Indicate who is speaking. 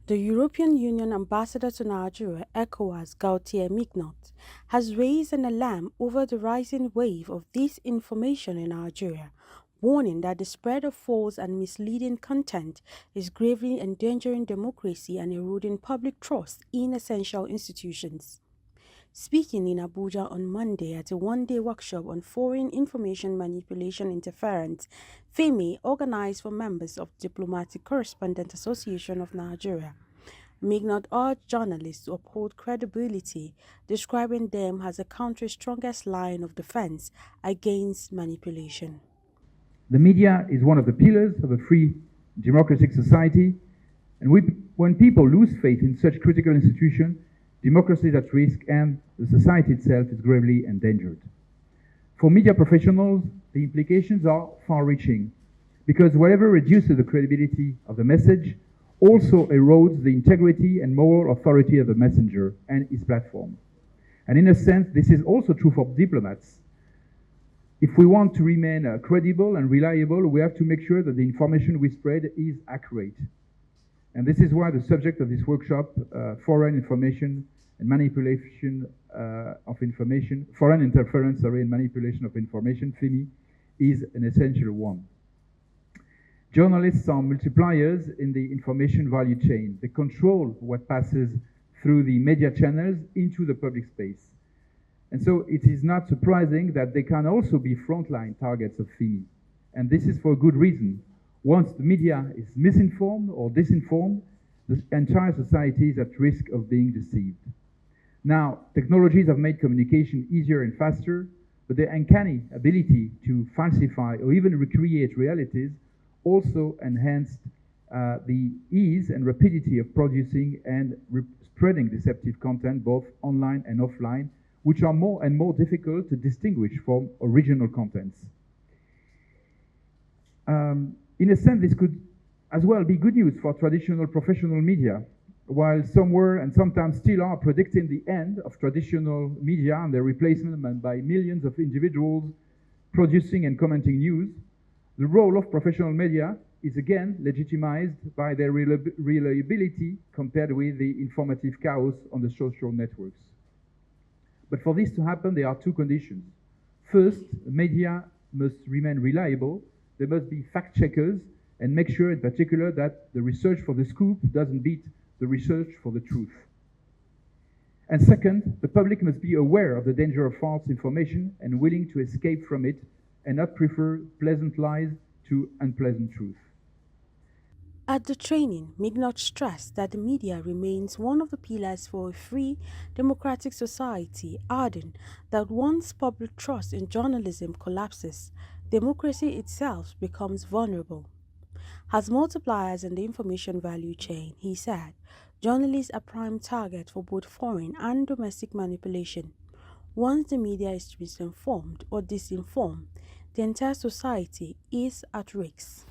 Speaker 1: The European Union Ambassador to Nigeria, ECOWAS, Gautier Mignot, has raised an alarm over the rising wave of disinformation in Nigeria, warning that the spread of false and misleading content is gravely endangering democracy and eroding public trust in essential institutions. Speaking in Abuja on Monday at a one-day workshop on foreign information manipulation interference, FEMI, organized for members of the Diplomatic Correspondent Association of Nigeria, Mignot urged journalists to uphold credibility, describing them as the country's strongest line of defense against manipulation.
Speaker 2: The media is one of the pillars of a free democratic society, and when people lose faith in such critical institutions, democracy is at risk and the society itself is gravely endangered. For media professionals, the implications are far-reaching, because whatever reduces the credibility of the message also erodes the integrity and moral authority of the messenger and his platform. And in a sense, this is also true for diplomats. If we want to remain credible and reliable, we have to make sure that the information we spread is accurate. And this is why the subject of this workshop, foreign information and manipulation of information, foreign interference, and manipulation of information, FIMI, is an essential one. Journalists are multipliers in the information value chain. They control what passes through the media channels into the public space. And so it is not surprising that they can also be frontline targets of FIMI. And this is for a good reason. Once the media is misinformed or disinformed, the entire society is at risk of being deceived. Now, technologies have made communication easier and faster, but their uncanny ability to falsify or even recreate realities also enhanced the ease and rapidity of producing and spreading deceptive content both online and offline, which are more and more difficult to distinguish from original contents. In a sense, this could as well be good news for traditional professional media. While some were and sometimes still are predicting the end of traditional media and their replacement by millions of individuals producing and commenting news, the role of professional media is again legitimized by their reliability compared with the informative chaos on the social networks. But for this to happen, there are two conditions. First, media must remain reliable. They must be fact-checkers and make sure in particular that the research for the scoop doesn't beat the research for the truth. And second, the public must be aware of the danger of false information and willing to escape from it and not prefer pleasant lies to unpleasant truth.
Speaker 1: At the training, Mignot stressed that the media remains one of the pillars for a free, democratic society, adding that once public trust in journalism collapses, democracy itself becomes vulnerable. As multipliers in the information value chain, he said, journalists are prime targets for both foreign and domestic manipulation. Once the media is misinformed or disinformed, the entire society is at risk.